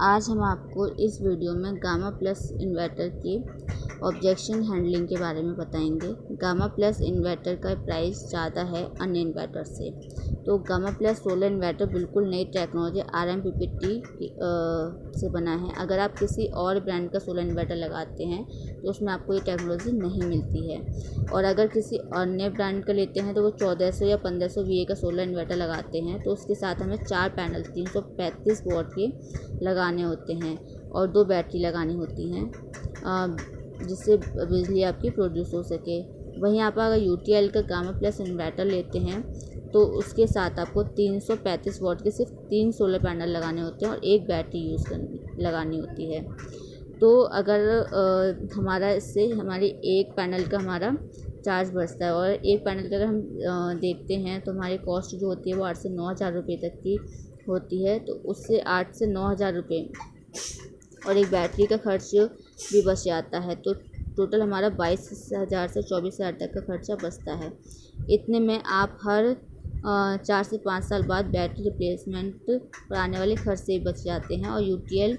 आज हम आपको इस वीडियो में गामा प्लस इन्वर्टर की ऑब्जेक्शन हैंडलिंग के बारे में बताएंगे। गामा प्लस इन्वर्टर का प्राइस ज़्यादा है अन्य इन्वर्टर से। तो गामा प्लस सोलर इन्वर्टर बिल्कुल नई टेक्नोलॉजी RMPPT से बना है। अगर आप किसी और ब्रांड का सोलर इन्वर्टर लगाते हैं तो उसमें आपको ये टेक्नोलॉजी नहीं मिलती है। और अगर किसी अन्य ब्रांड का लेते हैं तो वो 1400 या 1500 VA का सोलर इन्वर्टर लगाते हैं तो उसके साथ हमें 4 पैनल 335 वॉट के लगाने होते हैं और 2 बैटरी लगानी होती हैं जिससे बिजली आपकी प्रोड्यूस हो सके। वहीं आप अगर UTL का गामा प्लस इन्वर्टर लेते हैं तो उसके साथ आपको 335 वॉट के सिर्फ 3 सोलर पैनल लगाने होते हैं और 1 बैटरी लगानी होती है। तो अगर हमारा इससे हमारी एक पैनल का हमारा चार्ज बचता है और एक पैनल का अगर हम देखते हैं तो हमारी कॉस्ट जो होती है वो 8 से 9 हज़ार रुपये तक की होती है। तो उससे 8 से 9 हज़ार रुपये और एक बैटरी का खर्च भी बच जाता है। तो टोटल हमारा 22,000 से 24,000 तक का खर्चा बचता है। इतने में आप हर 4 से 5 साल बाद बैटरी रिप्लेसमेंट पर आने वाले खर्च से बच जाते हैं और UTL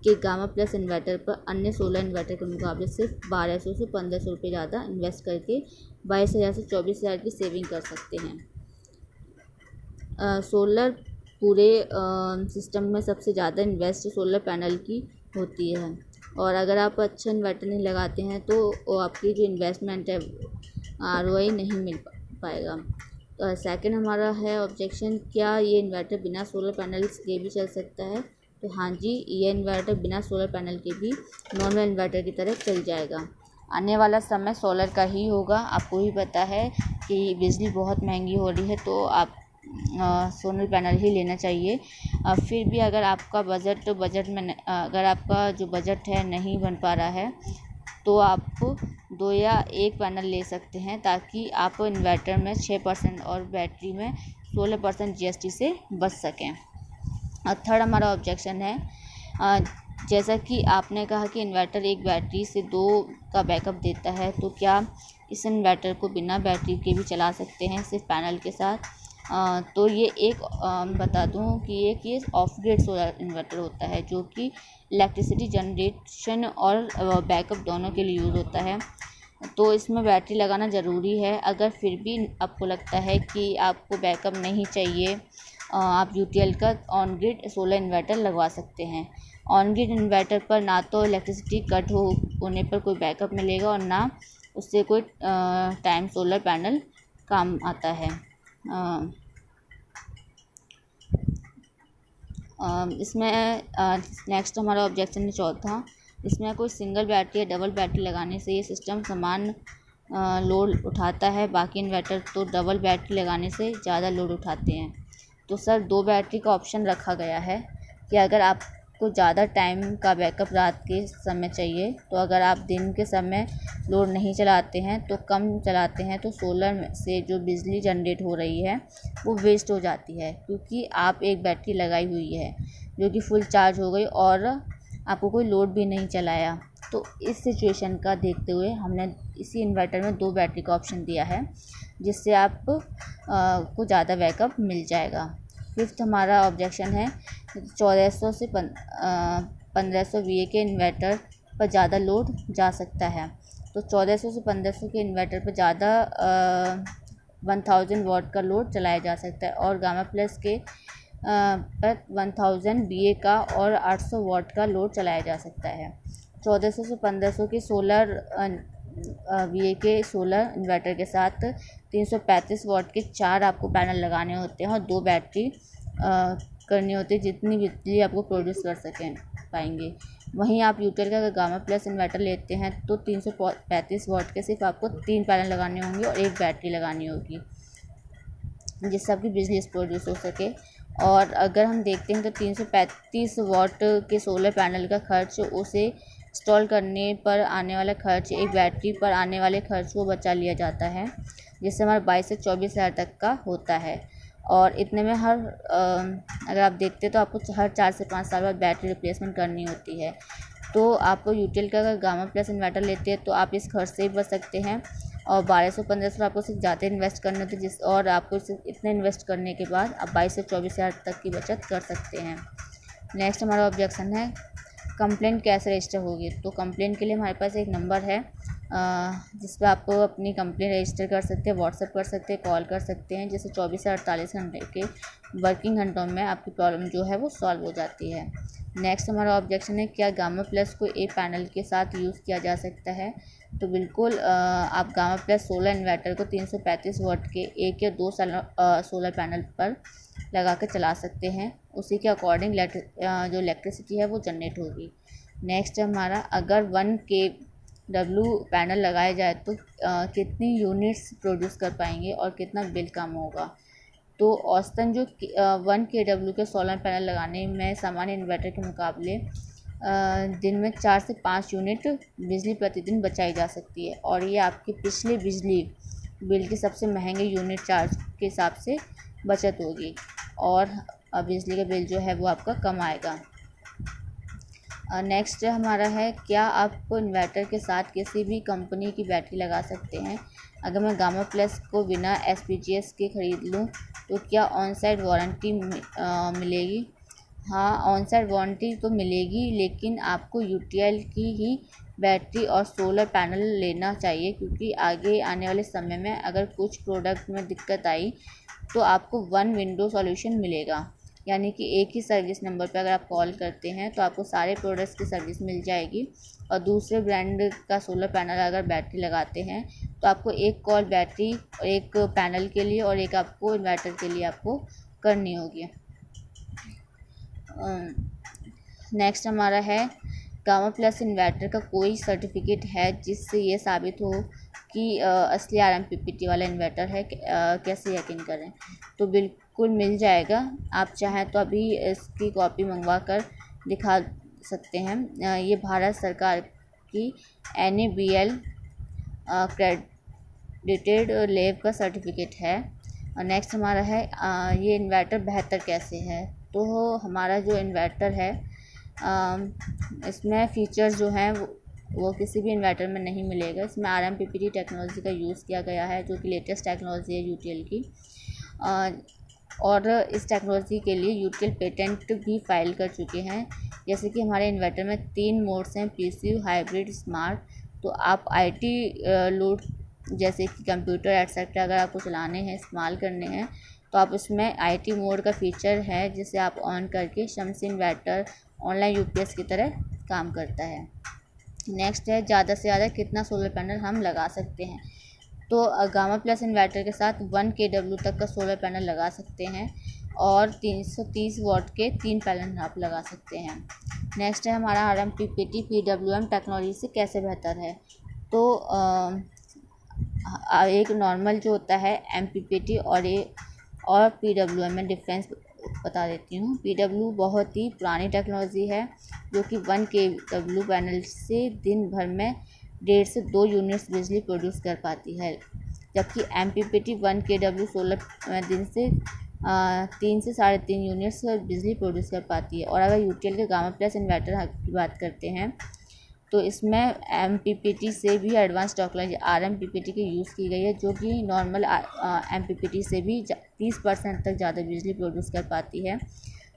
के गामा प्लस इन्वर्टर पर अन्य सोलर इन्वर्टर के मुकाबले सिर्फ 1200 से 1500 रुपये ज़्यादा इन्वेस्ट करके 22,000 से 24,000 की सेविंग कर सकते हैं। सोलर पूरे सिस्टम में सबसे ज़्यादा इन्वेस्ट सोलर पैनल की होती है और अगर आप अच्छा इन्वर्टर नहीं लगाते हैं तो आपकी जो इन्वेस्टमेंट है ROI नहीं मिल पाएगा। सेकंड हमारा है ऑब्जेक्शन, क्या ये इन्वर्टर बिना सोलर पैनल्स के भी चल सकता है? तो हाँ जी, ये इन्वर्टर बिना सोलर पैनल के भी नॉर्मल इन्वर्टर की तरह चल जाएगा। आने वाला समय सोलर का ही होगा। आपको भी पता है कि बिजली बहुत महंगी हो रही है तो आप सोलर पैनल ही लेना चाहिए। फिर भी अगर आपका बजट में अगर आपका जो बजट है नहीं बन पा रहा है तो आप 2 या 1 पैनल ले सकते हैं ताकि आप इन्वर्टर में 6% और बैटरी में 16% GST से बच सकें। और थर्ड हमारा ऑब्जेक्शन है, जैसा कि आपने कहा कि इन्वर्टर एक बैटरी से 2 का बैकअप देता है, तो क्या इस इन्वर्टर को बिना बैटरी के भी चला सकते हैं सिर्फ पैनल के साथ? तो ये एक बता दूं कि ये ऑफ ग्रिड सोलर इन्वर्टर होता है जो कि इलेक्ट्रिसिटी जनरेशन और बैकअप दोनों के लिए यूज़ होता है। तो इसमें बैटरी लगाना ज़रूरी है। अगर फिर भी आपको लगता है कि आपको बैकअप नहीं चाहिए, आप UTL का ऑन ग्रिड सोलर इन्वर्टर लगवा सकते हैं। ऑन ग्रिड इन्वर्टर पर ना तो इलेक्ट्रिसिटी कट होने पर कोई बैकअप मिलेगा और ना उससे कोई टाइम सोलर पैनल काम आता है। इसमें नेक्स्ट हमारा ऑब्जेक्शन है चौथा, इसमें कोई सिंगल बैटरी या डबल बैटरी लगाने से ये सिस्टम समान लोड उठाता है, बाकी इन्वर्टर तो डबल बैटरी लगाने से ज़्यादा लोड उठाते हैं। तो सर 2 बैटरी का ऑप्शन रखा गया है कि अगर आपको ज़्यादा टाइम का बैकअप रात के समय चाहिए तो अगर आप दिन के समय लोड नहीं चलाते हैं तो कम चलाते हैं तो सोलर से जो बिजली जनरेट हो रही है वो वेस्ट हो जाती है, क्योंकि आप एक बैटरी लगाई हुई है जो कि फुल चार्ज हो गई और आपको कोई लोड भी नहीं चलाया। तो इस सिचुएशन का देखते हुए हमने इसी इन्वर्टर में 2 बैटरी का ऑप्शन दिया है जिससे आप को ज़्यादा बैकअप मिल जाएगा। फिफ्थ हमारा ऑब्जेक्शन है 1400 से 1500 VA के इन्वर्टर पर ज़्यादा लोड जा सकता है। तो 1400 से 1500 के इन्वर्टर पर ज़्यादा 1000 वॉट का लोड चलाया जा सकता है और गामा प्लस के पर 1000 VA का और 800 वॉट का लोड चलाया जा सकता है। 1400 से 1500 के सोलर VA के सोलर इन्वर्टर के साथ 335 वॉट के 4 आपको पैनल लगाने होते हैं और 2 बैटरी करनी होती है जितनी बिजली आपको प्रोड्यूस कर पाएंगे। वहीं आप UTL का गामा प्लस इन्वर्टर लेते हैं तो 335 वॉट के सिर्फ आपको 3 पैनल लगाने होंगे और 1 बैटरी लगानी होगी जिससे आपकी बिजली प्रोड्यूस हो सके। और अगर हम देखते हैं तो 335 वॉट के सोलर पैनल का खर्च उसे इंस्टॉल करने पर आने वाला खर्च, एक बैटरी पर आने वाले खर्च को बचा लिया जाता है जिससे हमारा 22 से 24,000 तक का होता है। और इतने में अगर आप देखते हैं तो आपको हर 4 से 5 साल बाद बैटरी रिप्लेसमेंट करनी होती है। तो आप UTL का अगर गामा प्लस इन्वर्टर लेते हैं तो आप इस खर्च से भी बच सकते हैं और 1200-1500 आपको सिर्फ ज़्यादा इन्वेस्ट करने होते हैं और आपको सिर्फ इतने इन्वेस्ट करने के बाद आप 22 से 24,000 तक की बचत कर सकते हैं। नेक्स्ट हमारा ऑब्जेक्शन है कंप्लेंट कैसे रजिस्टर होगी। तो कंप्लेंट के लिए हमारे पास एक नंबर है जिस पर आप अपनी कंप्लेंट रजिस्टर कर सकते हैं, व्हाट्सएप कर सकते हैं, कॉल कर सकते हैं, जैसे 24 से 48 घंटे के वर्किंग घंटों में आपकी प्रॉब्लम जो है वो सॉल्व हो जाती है। नेक्स्ट हमारा ऑब्जेक्शन है क्या गामा प्लस को एक पैनल के साथ यूज़ किया जा सकता है। तो बिल्कुल आप गामा प्लस सोलर इन्वर्टर को 335 वाट के एक या दो सोलर पैनल पर लगा कर चला सकते हैं। उसी के अकॉर्डिंग जो इलेक्ट्रिसिटी है वो जनरेट होगी। नेक्स्ट हमारा अगर 1 kW पैनल लगाया जाए तो कितनी यूनिट्स प्रोड्यूस कर पाएंगे और कितना बिल कम होगा। तो औसतन जो 1 kW के सोलर पैनल लगाने में सामान्य इन्वर्टर के मुकाबले दिन में 4 से 5 यूनिट बिजली प्रतिदिन बचाई जा सकती है और ये आपके पिछले बिजली बिल के सबसे महंगे यूनिट चार्ज के हिसाब से बचत होगी और बिजली का बिल जो है वो आपका कम आएगा। नेक्स्ट हमारा है क्या आप इन्वर्टर के साथ किसी भी कंपनी की बैटरी लगा सकते हैं। अगर मैं गामा प्लस को बिना SPGS के ख़रीद लूँ तो क्या ऑन साइट वारंटी मिलेगी। हाँ, ऑन साइट वारंटी तो मिलेगी, लेकिन आपको UTL की ही बैटरी और सोलर पैनल लेना चाहिए, क्योंकि आगे आने वाले समय में अगर कुछ प्रोडक्ट में दिक्कत आई तो आपको वन विंडो सॉल्यूशन मिलेगा, यानी कि एक ही सर्विस नंबर पर अगर आप कॉल करते हैं तो आपको सारे प्रोडक्ट्स की सर्विस मिल जाएगी। और दूसरे ब्रांड का सोलर पैनल अगर बैटरी लगाते हैं तो आपको एक कॉल बैटरी, एक पैनल के लिए और एक आपको इन्वर्टर के लिए आपको करनी होगी। नेक्स्ट हमारा है गामा प्लस इन्वर्टर का कोई सर्टिफिकेट है जिससे ये साबित हो कि असली RMPPT वाला इन्वर्टर है। कैसे यकीन करें। तो बिल्कुल मिल जाएगा, आप चाहें तो अभी इसकी कॉपी मंगवा कर दिखा सकते हैं। ये भारत सरकार की NABL क्रेडिटेड लैब का सर्टिफिकेट है। और नेक्स्ट हमारा है ये इन्वर्टर बेहतर कैसे है। तो हमारा जो इन्वर्टर है इसमें फ़ीचर्स जो हैं वो किसी भी इन्वर्टर में नहीं मिलेगा। इसमें RMPPT टेक्नोलॉजी का यूज़ किया गया है, जो कि लेटेस्ट टेक्नोलॉजी है UTL की। और इस टेक्नोलॉजी के लिए UTL पेटेंट भी फाइल कर चुके हैं। जैसे कि हमारे इन्वर्टर में 3 मोड्स हैं, PCU, हाइब्रिड, स्मार्ट। तो आप IT लोड जैसे कि कंप्यूटर एटसेट्रा अगर आपको चलाने हैं, इस्तेमाल करने हैं, तो आप इसमें IT मोड का फीचर है जिसे आप ऑन करके शम्सी इन्वर्टर ऑनलाइन UPS की तरह काम करता है। नेक्स्ट है ज़्यादा से ज़्यादा कितना सोलर पैनल हम लगा सकते हैं। तो गामा प्लस इन्वर्टर के साथ 1 kW तक का सोलर पैनल लगा सकते हैं और 330 वाट के 3 पैनल आप लगा सकते हैं। नेक्स्ट है हमारा RMPPT PWM टेक्नोलॉजी से कैसे बेहतर है। तो एक नॉर्मल जो होता है MPPT और PWM में डिफरेंस बता देती हूँ। PW बहुत ही पुरानी टेक्नोलॉजी है जो कि 1 kW पैनल से दिन भर में 1.5 से 2 यूनिट्स बिजली प्रोड्यूस कर पाती है, जबकि MPPT 1 kW सोलर दिन से 3 से 3.5 यूनिट्स बिजली प्रोड्यूस कर पाती है। और अगर UTL के गामा प्लस इन्वर्टर की बात करते हैं तो इसमें MPPT से भी एडवांस टेक्नोलॉजी RMPPT की यूज़ की गई है, जो कि नॉर्मल MPPT से भी 30% तक ज़्यादा बिजली प्रोड्यूस कर पाती है,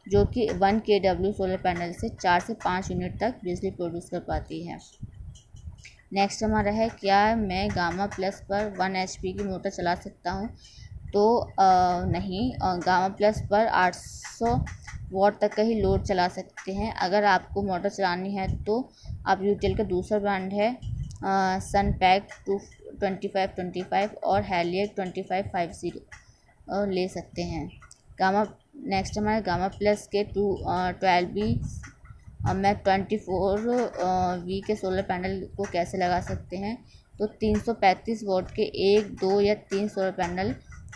जो कि 1 kW सोलर पैनल से 4 से 5 यूनिट तक बिजली प्रोड्यूस कर पाती है। नेक्स्ट हमारा है क्या मैं गामा प्लस पर 1 HP की मोटर चला सकता हूँ। तो नहीं, गामा प्लस पर 800 वाट तक का ही लोड चला सकते हैं। अगर आपको मोटर चलानी है तो आप UTL का दूसरा ब्रांड है सनपैक 2525 और हैलियर 2550 ले सकते हैं। नेक्स्ट हमारे गामा प्लस के 12V में 24V के सोलर पैनल को कैसे लगा सकते हैं। तो 335 वाट के 1, 2 या 3 सोलर पैनल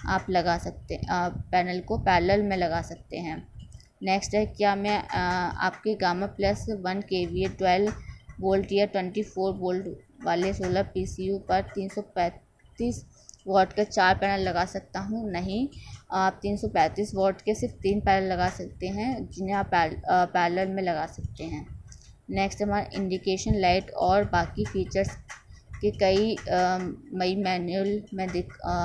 आप लगा सकते पैनल को पैरेलल में लगा सकते हैं। नेक्स्ट है क्या मैं आपके गामा प्लस 1 kVA 12 वोल्ट या 24 वोल्ट वाले सोलर PCU पर 335 वाट के 4 पैनल लगा सकता हूँ। नहीं, आप 335 वाट के सिर्फ 3 पैनल लगा सकते हैं, जिन्हें आप पैरेलल में लगा सकते हैं। नेक्स्ट हमारा इंडिकेशन लाइट और बाकी फीचर्स के कई मई मैनुअल में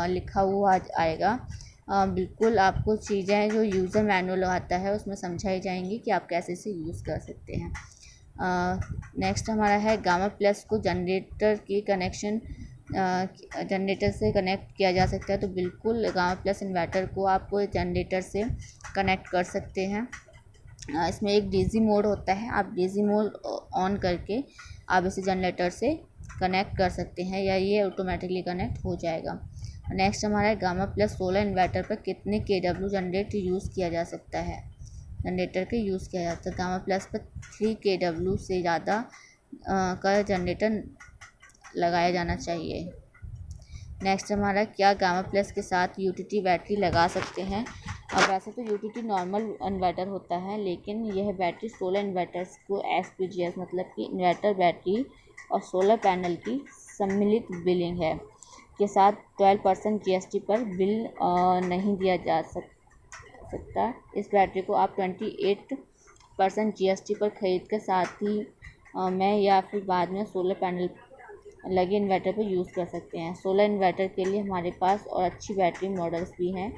लिखा हुआ आएगा। बिल्कुल आपको चीज़ें जो यूज़र मैनुअल आता है उसमें समझाई जाएंगी कि आप कैसे इसे यूज़ कर सकते हैं। नेक्स्ट हमारा है गामा प्लस को जनरेटर की कनेक्शन जनरेटर से कनेक्ट किया जा सकता है। तो बिल्कुल गामा प्लस इन्वर्टर को आप जनरेटर से कनेक्ट कर सकते हैं। इसमें एक डीसी मोड होता है, आप डीसी मोड ऑन करके आप इसे जनरेटर से कनेक्ट कर सकते हैं या ये ऑटोमेटिकली कनेक्ट हो जाएगा। नेक्स्ट हमारा है गामा प्लस सोलर इन्वर्टर पर कितने kW जनरेटर यूज़ किया जा सकता है, जनरेटर के यूज़ किया जाता है। गामा प्लस पर 3 kW से ज़्यादा का जनरेटर लगाया जाना चाहिए। नेक्स्ट हमारा क्या गामा प्लस के साथ यूटीटी बैटरी लगा सकते हैं। अब वैसे तो यूटीटी नॉर्मल इन्वर्टर होता है, लेकिन यह बैटरी सोलर इन्वर्टर्स को SPGS मतलब कि इन्वर्टर बैटरी और सोलर पैनल की सम्मिलित बिलिंग है के साथ 12% GST पर बिल नहीं दिया जा सकता। इस बैटरी को आप 28% GST पर खरीद कर साथ ही में या फिर बाद में सोलर पैनल लगे इन्वर्टर पर यूज़ कर सकते हैं। सोलर इन्वर्टर के लिए हमारे पास और अच्छी बैटरी मॉडल्स भी हैं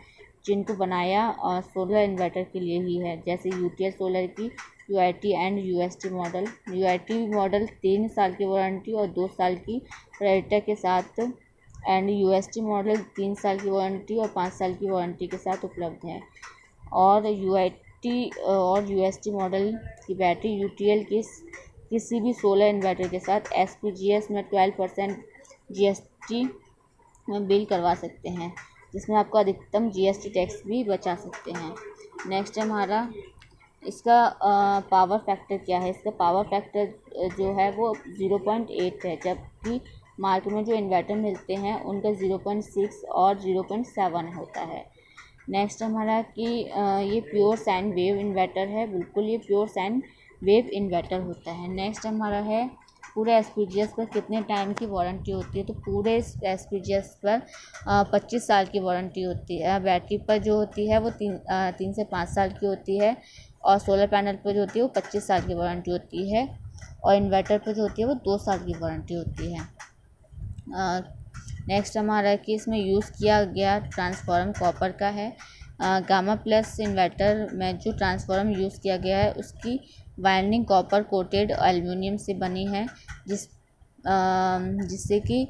जिनको बनाया सोलर इन्वर्टर के लिए ही है, जैसे UTL सोलर की UIT and UST model. UIT model 3 साल की वारंटी और 2 साल की क्रेडिट के साथ एंड UST मॉडल 3 साल की वारंटी और 5 साल की वारंटी के साथ उपलब्ध है। और UIT और UST मॉडल की बैटरी UTL की किसी भी सोलर इन्वर्टर के साथ SPGS में 12% GST में बिल करवा सकते हैं, जिसमें आपको अधिकतम GST टैक्स भी बचा सकते हैं। नेक्स्ट हमारा इसका पावर फैक्टर क्या है। इसका पावर फैक्टर जो है वो 0.8 है, जबकि मार्केट में जो इन्वर्टर मिलते हैं उनका 0.6 और 0.7 होता है। नेक्स्ट हमारा कि ये प्योर साइन वेव इन्वर्टर है। बिल्कुल ये प्योर साइन वेव इन्वर्टर होता है। नेक्स्ट हमारा है पूरे SPGS पर कितने टाइम की वारंटी होती है। तो पूरे SPGS पर 25 साल की वारंटी होती है। बैटरी पर जो होती है वो 3 से 5 साल की होती है और सोलर पैनल पर जो होती है वो 25 साल की वारंटी होती है और इन्वर्टर पर जो होती है वो 2 साल की वारंटी होती है। नेक्स्ट हमारा कि इसमें यूज़ किया गया ट्रांसफार्मर कॉपर का है। गामा प्लस इन्वर्टर में जो ट्रांसफार्मर यूज़ किया गया है उसकी वायरिंग कॉपर कोटेड एल्युमिनियम से बनी है, जिससे कि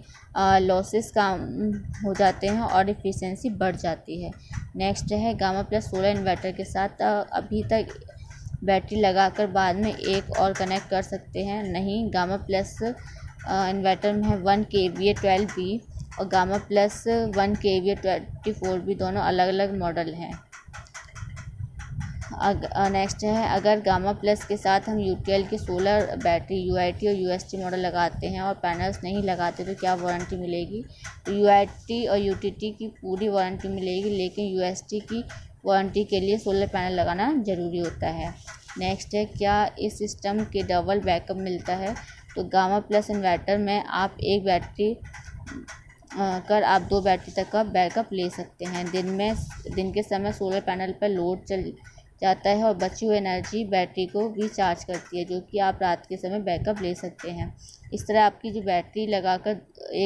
लॉसेस कम हो जाते हैं और एफिशिएंसी बढ़ जाती है। नेक्स्ट है गामा प्लस सोलर इन्वर्टर के साथ अभी तक बैटरी लगाकर बाद में एक और कनेक्ट कर सकते हैं। नहीं, गामा प्लस इन्वर्टर में है 1 kVA 12V और गामा प्लस 1 kVA 24V, दोनों अलग अलग मॉडल हैं। नेक्स्ट है अगर गामा प्लस के साथ हम UTL की सोलर बैटरी UIT और UST मॉडल लगाते हैं और पैनल्स नहीं लगाते तो क्या वारंटी मिलेगी। तो UIT और UTT की पूरी वारंटी मिलेगी, लेकिन UST की वारंटी के लिए सोलर पैनल लगाना ज़रूरी होता है। नेक्स्ट है क्या इस सिस्टम के डबल बैकअप मिलता है। तो गामा प्लस इन्वर्टर में आप एक बैटरी कर आप 2 बैटरी तक का बैकअप ले सकते हैं। दिन के समय सोलर पैनल पर लोड चल जाता है और बची हुई एनर्जी बैटरी को भी चार्ज करती है, जो कि आप रात के समय बैकअप ले सकते हैं। इस तरह आपकी जो एक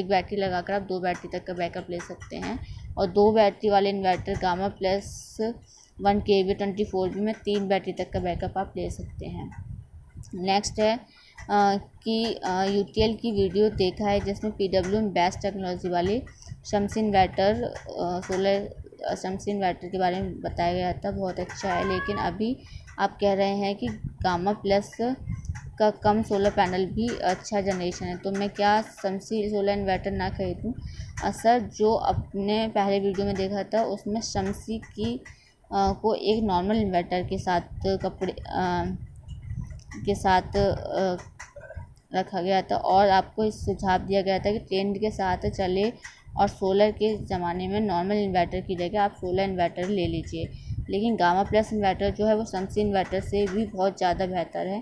बैटरी लगाकर आप 2 बैटरी तक का बैकअप ले सकते हैं और 2 बैटरी वाले inverter gamma plus 1 kVA 24V में 3 बैटरी तक का बैकअप आप ले सकते हैं। नेक्स्ट है कि UTL की वीडियो देखा है जिसमें PWM बेस्ट टेक्नोलॉजी वाले Shams inverter solar Shams inverter के बारे में बताया गया था, बहुत अच्छा है। लेकिन अभी आप कह रहे हैं कि गामा प्लस का कम सोलर पैनल भी अच्छा जनरेशन है, तो मैं क्या शम्सी सोलर इन्वर्टर ना खरीदूं। सर, जो अपने पहले वीडियो में देखा था उसमें शम्सी की को एक नॉर्मल इन्वर्टर के साथ रखा गया था और आपको इस सुझाव दिया गया था कि ट्रेंड के साथ चले और सोलर के ज़माने में नॉर्मल इन्वर्टर की जगह आप सोलर इन्वर्टर ले लीजिए। लेकिन गामा प्लस इन्वर्टर जो है वो शम्सी इन्वर्टर से भी बहुत ज़्यादा बेहतर है।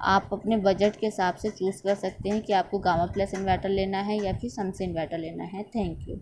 आप अपने बजट के हिसाब से चूज़ कर सकते हैं कि आपको गामा प्लस इन्वर्टर लेना है या फिर शम्सी इन्वर्टर लेना है। Thank you.